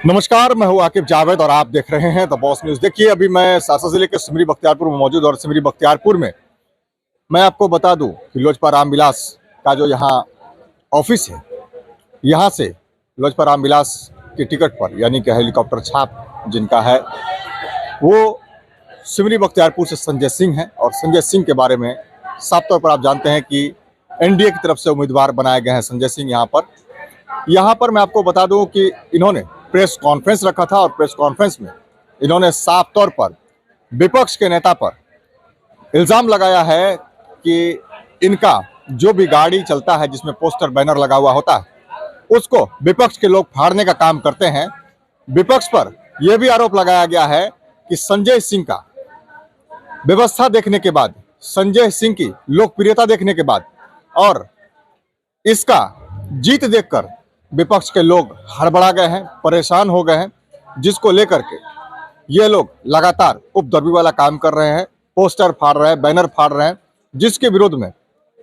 नमस्कार, मैं हूं आकिब जावेद और आप देख रहे हैं द बॉस न्यूज। देखिए, अभी मैं सहरसा जिले के सिमरी बख्तियारपुर में मौजूद और सिमरी बख्तियारपुर में मैं आपको बता दूं कि लोजपा रामविलास का जो यहाँ ऑफिस है, यहाँ से लोजपा रामविलास के टिकट पर यानी कि हेलीकॉप्टर छाप जिनका है, वो सिमरी बख्तियारपुर से संजय सिंह हैं। और संजय सिंह के बारे में साफ तौर पर आप जानते हैं कि एनडीए की तरफ से उम्मीदवार बनाए गए हैं संजय सिंह। यहाँ पर मैं आपको बता दूं कि इन्होंने प्रेस कॉन्फ्रेंस रखा था और प्रेस कॉन्फ्रेंस में इन्होंने साफ तौर पर विपक्ष के नेता पर इल्ज़ाम लगाया है कि इनका जो भी गाड़ी चलता है जिसमें पोस्टर बैनर लगा हुआ होता है उसको विपक्ष के लोग फाड़ने का काम करते हैं। विपक्ष पर यह भी आरोप लगाया गया है कि संजय सिंह का व्यवस्था देखने के बाद, संजय सिंह की लोकप्रियता देखने के बाद और इसका जीत देखकर विपक्ष के लोग हड़बड़ा गए हैं, परेशान हो गए हैं, जिसको लेकर के ये लोग लगातार उपद्रवी वाला काम कर रहे हैं, पोस्टर फाड़ रहे हैं, बैनर फाड़ रहे हैं, जिसके विरोध में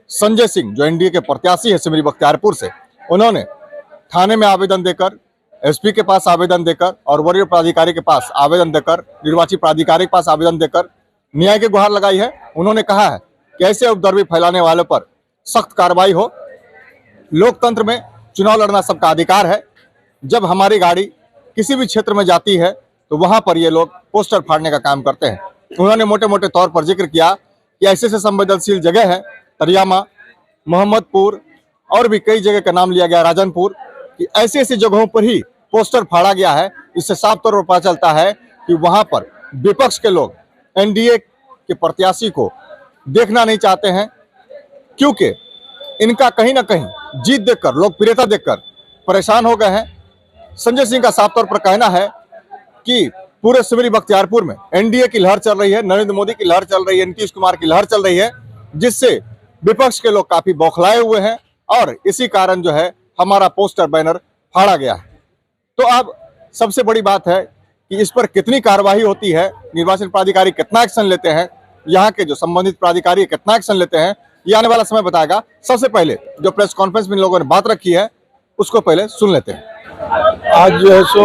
संजय सिंह जो एनडीए के प्रत्याशी है सिमरी बख्तियारपुर से, उन्होंने थाने में आवेदन देकर, एसपी के पास आवेदन देकर और वरीय प्राधिकारी के पास आवेदन देकर, निर्वाची प्राधिकारी के पास आवेदन देकर न्याय की गुहार लगाई है। उन्होंने कहा है कि ऐसे उपद्रवी फैलाने वालों पर सख्त कार्रवाई हो। लोकतंत्र में चुनाव लड़ना सबका अधिकार है। जब हमारी गाड़ी किसी भी क्षेत्र में जाती है तो वहां पर ये लोग पोस्टर फाड़ने का काम करते हैं। उन्होंने मोटे मोटे तौर पर जिक्र किया कि ऐसे संवेदनशील जगह है, तरियामा, मोहम्मदपुर और भी कई जगह का नाम लिया गया, राजनपुर, कि ऐसी ऐसी जगहों पर ही पोस्टर फाड़ा गया है। इससे साफ तौर पर पता चलता है कि वहां पर विपक्ष के लोग एनडीए के प्रत्याशी को देखना नहीं चाहते हैं, क्योंकि इनका कहीं ना कहीं जीत देखकर, लोकप्रियता देखकर परेशान हो गए हैं। संजय सिंह का साफ तौर पर कहना है कि पूरे सिमरी बख्तियारपुर में एनडीए की लहर चल रही है, नरेंद्र मोदी की लहर चल रही है, नीतीश कुमार की लहर चल रही है, जिससे विपक्ष के लोग काफी बौखलाए हुए हैं और इसी कारण जो है हमारा पोस्टर बैनर फाड़ा गया है। तो अब सबसे बड़ी बात है कि इस पर कितनी कार्रवाई होती है, निर्वाचन प्राधिकारी कितना एक्शन लेते हैं, यहाँ के जो संबंधित प्राधिकारी कितना एक्शन लेते हैं, ये आने वाला समय बताएगा। सबसे पहले जो प्रेस कॉन्फ्रेंस में लोगों ने बात रखी है उसको पहले सुन लेते हैं। आज जो है सो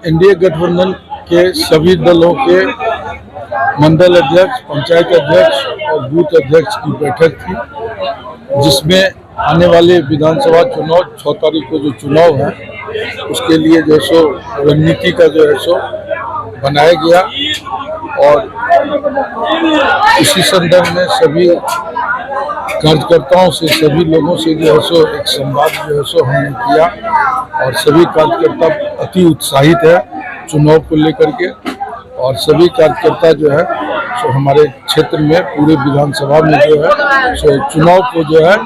एनडीए गठबंधन के सभी दलों के मंडल अध्यक्ष, पंचायत अध्यक्ष और बूथ अध्यक्ष की बैठक थी, जिसमें आने वाले विधानसभा चुनाव 6 तारीख को जो चुनाव है उसके लिए जो है सो रणनीति का जो है सो बनाया गया और इसी संदर्भ में सभी कार्यकर्ताओं से, सभी लोगों से जो है सो एक संवाद जो है सो हमने किया और सभी कार्यकर्ता अति उत्साहित है चुनाव को लेकर के। और सभी कार्यकर्ता जो है सो हमारे क्षेत्र में पूरे विधानसभा में जो है सो चुनाव को जो है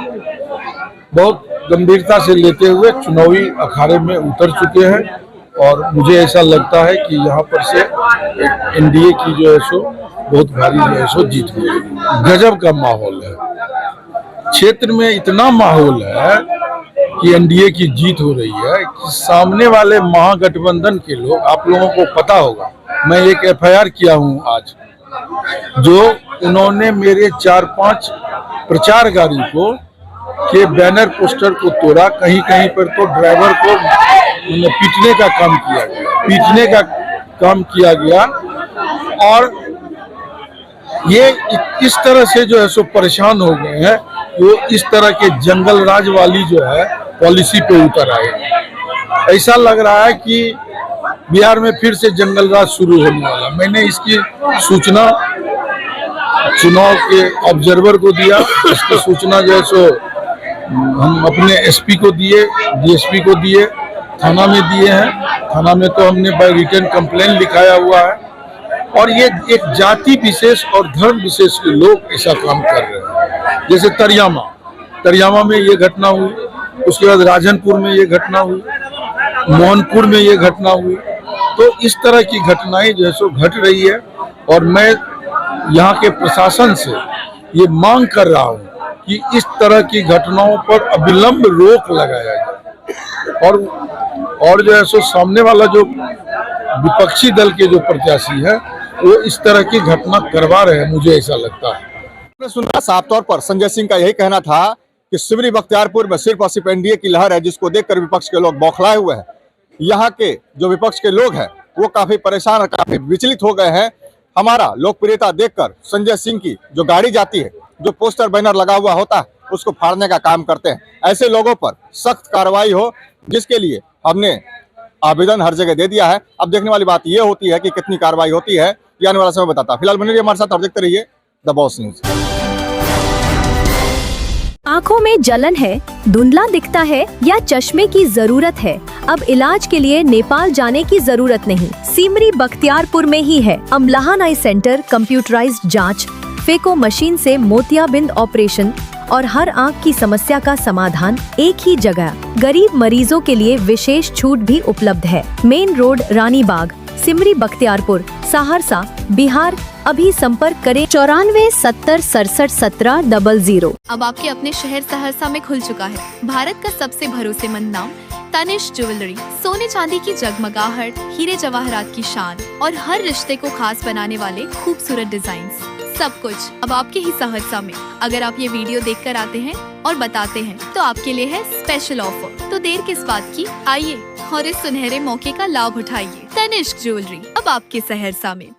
बहुत गंभीरता से लेते हुए चुनावी अखाड़े में उतर चुके हैं। और मुझे ऐसा लगता है कि यहाँ पर से एनडीए की जो है सो बहुत भारी जो है सो जीत हुई। गजब का माहौल है क्षेत्र में, इतना माहौल है कि एनडीए की जीत हो रही है कि सामने वाले महागठबंधन के लोग, आप लोगों को पता होगा, मैं एक एफआईआर किया हूं आज, जो उन्होंने मेरे 4-5 प्रचार गाड़ी को के बैनर पोस्टर को तोड़ा, कहीं कहीं पर तो ड्राइवर को पीटने का काम किया गया और ये इस तरह से जो है सो परेशान हो गए हैं, वो इस तरह के जंगल राज वाली जो है पॉलिसी पे उतर आए। ऐसा लग रहा है कि बिहार में फिर से जंगल राज शुरू होने वाला। मैंने इसकी सूचना चुनाव के ऑब्जर्वर को दिया, इसकी सूचना जो है सो हम अपने एसपी को दिए, डीएसपी को दिए, थाना में दिए हैं। थाना में तो हमने बाय रिटन कंप्लेन लिखाया हुआ है। और ये एक जाति विशेष और धर्म विशेष के लोग ऐसा काम कर रहे हैं। जैसे तरियामा में ये घटना हुई, उसके बाद राजनपुर में ये घटना हुई, मोहनपुर में ये घटना हुई। तो इस तरह की घटनाएं जो है सो घट रही है और मैं यहाँ के प्रशासन से ये मांग कर रहा हूँ कि इस तरह की घटनाओं पर अविलंब रोक लगाया जाए और जो है सो सामने वाला जो विपक्षी दल के जो प्रत्याशी है वो इस तरह की घटना करवा रहे हैं, मुझे ऐसा लगता है। सुना साफ तौर पर संजय सिंह का यही कहना था कि सिमरी बख्तियारपुर में सिर्फ और सिर्फ एनडीए की लहर है, जिसको देखकर विपक्ष के लोग बौखलाए हुए हैं। यहाँ के जो विपक्ष के लोग हैं वो काफी परेशान और काफी विचलित हो गए हैं। हमारा लोकप्रियता देखकर संजय सिंह की जो गाड़ी जाती है, जो पोस्टर बैनर लगा हुआ होता है, उसको फाड़ने का काम करते हैं। ऐसे लोगों पर सख्त कार्रवाई हो, जिसके लिए हमने आवेदन हर जगह दे दिया है। अब देखने वाली बात यह होती है कि कितनी कार्रवाई होती है, ये आने वाला समय बताता। फिलहाल बने रहिए हमारे साथ और देखते रहिए द बॉस न्यूज। आंखों में जलन है, धुंधला दिखता है या चश्मे की जरूरत है? अब इलाज के लिए नेपाल जाने की जरूरत नहीं, सिमरी बख्तियारपुर में ही है अमलाहन आई सेंटर। कंप्यूटराइज्ड जांच, फेको मशीन से मोतियाबिंद ऑपरेशन और हर आंख की समस्या का समाधान एक ही जगह। गरीब मरीजों के लिए विशेष छूट भी उपलब्ध है। मेन रोड, रानी बाग, सिमरी बख्तियारपुर, सहरसा, बिहार। अभी संपर्क करें 94 70 67 17 00। अब आपके अपने शहर सहरसा में खुल चुका है भारत का सबसे भरोसेमंद नाम तनिष्क ज्वेलरी। सोने चांदी की जगमगाहट, हीरे जवाहरात की शान और हर रिश्ते को खास बनाने वाले खूबसूरत डिजाइन्स, सब कुछ अब आपके ही सहरसा में। अगर आप ये वीडियो देखकर आते हैं और बताते हैं तो आपके लिए है स्पेशल ऑफर। तो देर किस बात की, आइए और इस सुनहरे मौके का लाभ उठाइए। तनिष्क ज्वेलरी अब आपके सहरसा में।